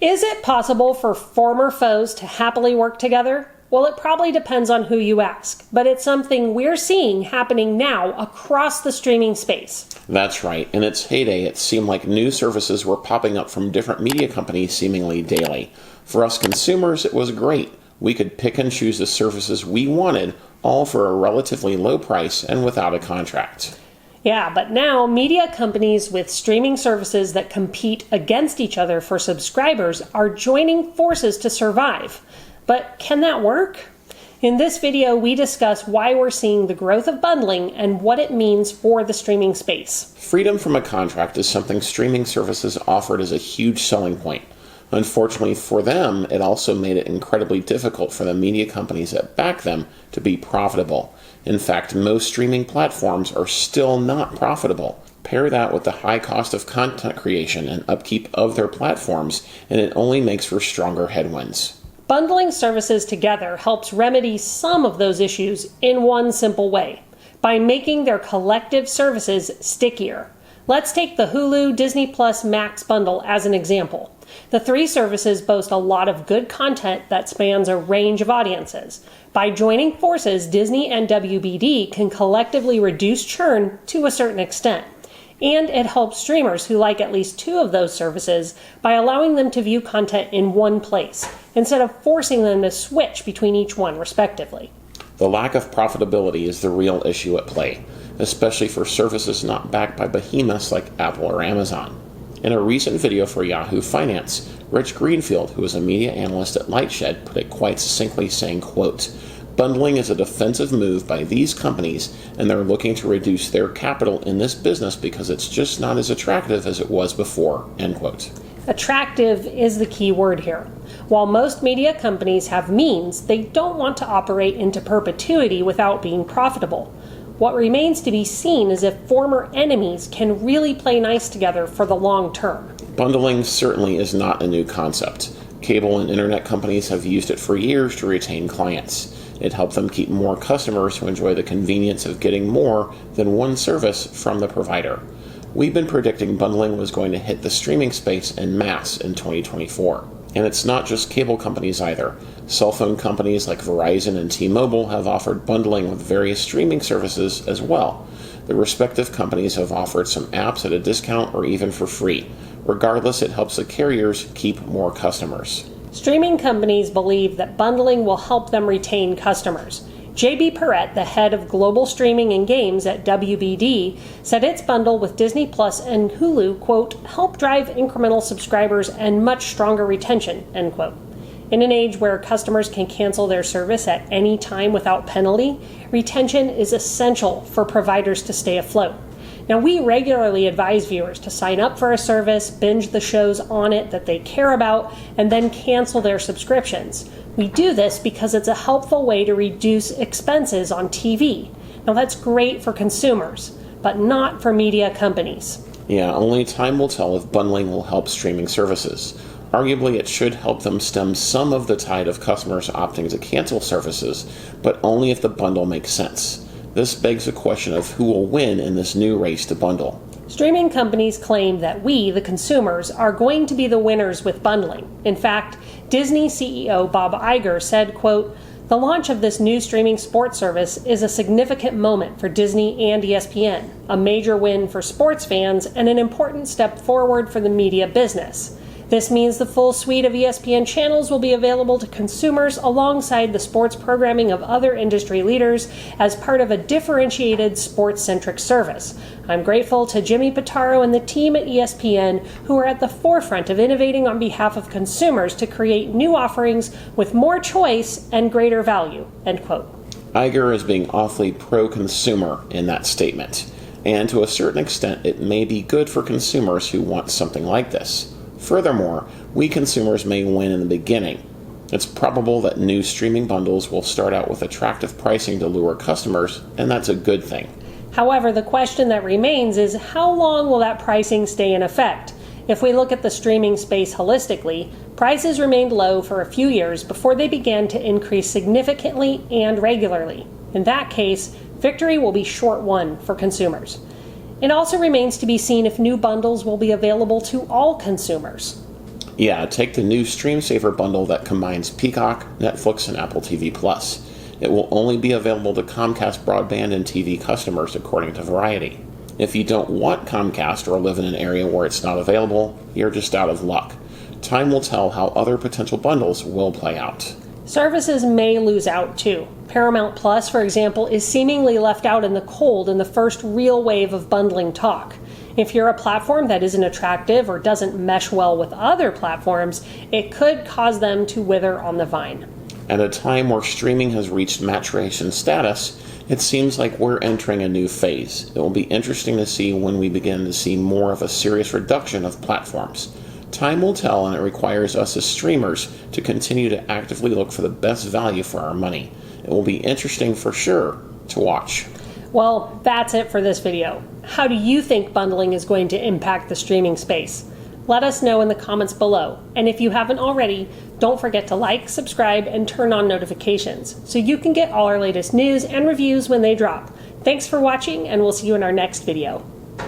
Is it possible for former foes to happily work together? Well, it probably depends on who you ask, but it's something we're seeing happening now across the streaming space. That's right. In its heyday, it seemed like new services were popping up from different media companies seemingly daily. For us consumers, it was great. We could pick and choose the services we wanted, all for a relatively low price and without a contract. Yeah, but now media companies with streaming services that compete against each other for subscribers are joining forces to survive. But can that work? In this video, we discuss why we're seeing the growth of bundling and what it means for the streaming space. Freedom from a contract is something streaming services offered as a huge selling point. Unfortunately for them, it also made it incredibly difficult for the media companies that back them to be profitable. In fact, most streaming platforms are still not profitable. Pair that with the high cost of content creation and upkeep of their platforms, and it only makes for stronger headwinds. Bundling services together helps remedy some of those issues in one simple way, by making their collective services stickier. Let's take the Hulu Disney Plus Max bundle as an example. The three services boast a lot of good content that spans a range of audiences. By joining forces, Disney and WBD can collectively reduce churn to a certain extent. And it helps streamers who like at least two of those services by allowing them to view content in one place, instead of forcing them to switch between each one respectively. The lack of profitability is the real issue at play, especially for services not backed by behemoths like Apple or Amazon. In a recent video for Yahoo Finance, Rich Greenfield, who is a media analyst at Lightshed, put it quite succinctly saying, quote, "Bundling is a defensive move by these companies, and they're looking to reduce their capital in this business because it's just not as attractive as it was before," end quote. Attractive is the key word here. While most media companies have means, they don't want to operate into perpetuity without being profitable. What remains to be seen is if former enemies can really play nice together for the long term. Bundling certainly is not a new concept. Cable and internet companies have used it for years to retain clients. It helped them keep more customers who enjoy the convenience of getting more than one service from the provider. We've been predicting bundling was going to hit the streaming space en masse in 2024. And it's not just cable companies either. Cell phone companies like Verizon and T-Mobile have offered bundling with various streaming services as well. The respective companies have offered some apps at a discount or even for free. Regardless, it helps the carriers keep more customers. Streaming companies believe that bundling will help them retain customers. JB Perrett, the head of global streaming and games at WBD, said its bundle with Disney Plus and Hulu, quote, help drive incremental subscribers and much stronger retention, end quote. In an age where customers can cancel their service at any time without penalty, retention is essential for providers to stay afloat. Now, we regularly advise viewers to sign up for a service, binge the shows on it that they care about, and then cancel their subscriptions. We do this because it's a helpful way to reduce expenses on TV. Now, that's great for consumers, but not for media companies. Yeah, only time will tell if bundling will help streaming services. Arguably, it should help them stem some of the tide of customers opting to cancel services, but only if the bundle makes sense. This begs the question of who will win in this new race to bundle. Streaming companies claim that we, the consumers, are going to be the winners with bundling. In fact, Disney CEO Bob Iger said, quote, "The launch of this new streaming sports service is a significant moment for Disney and ESPN, a major win for sports fans, and an important step forward for the media business. This means the full suite of ESPN channels will be available to consumers alongside the sports programming of other industry leaders as part of a differentiated sports-centric service. I'm grateful to Jimmy Pitaro and the team at ESPN who are at the forefront of innovating on behalf of consumers to create new offerings with more choice and greater value," end quote. Iger is being awfully pro-consumer in that statement. And to a certain extent, it may be good for consumers who want something like this. Furthermore, we consumers may win in the beginning. It's probable that new streaming bundles will start out with attractive pricing to lure customers, and that's a good thing. However, the question that remains is how long will that pricing stay in effect? If we look at the streaming space holistically, prices remained low for a few years before they began to increase significantly and regularly. In that case, victory will be short-won for consumers. It also remains to be seen if new bundles will be available to all consumers. Yeah, take the new Stream Saver bundle that combines Peacock, Netflix, and Apple TV+. It will only be available to Comcast broadband and TV customers, according to Variety. If you don't want Comcast or live in an area where it's not available, you're just out of luck. Time will tell how other potential bundles will play out. Services may lose out too. Paramount Plus, for example, is seemingly left out in the cold in the first real wave of bundling talk. If you're a platform that isn't attractive or doesn't mesh well with other platforms, it could cause them to wither on the vine. At a time where streaming has reached maturation status, it seems like we're entering a new phase. It will be interesting to see when we begin to see more of a serious reduction of platforms. Time will tell, and it requires us as streamers to continue to actively look for the best value for our money. It will be interesting for sure to watch. Well, that's it for this video. How do you think bundling is going to impact the streaming space? Let us know in the comments below. And if you haven't already, don't forget to like, subscribe, and turn on notifications so you can get all our latest news and reviews when they drop. Thanks for watching, and we'll see you in our next video.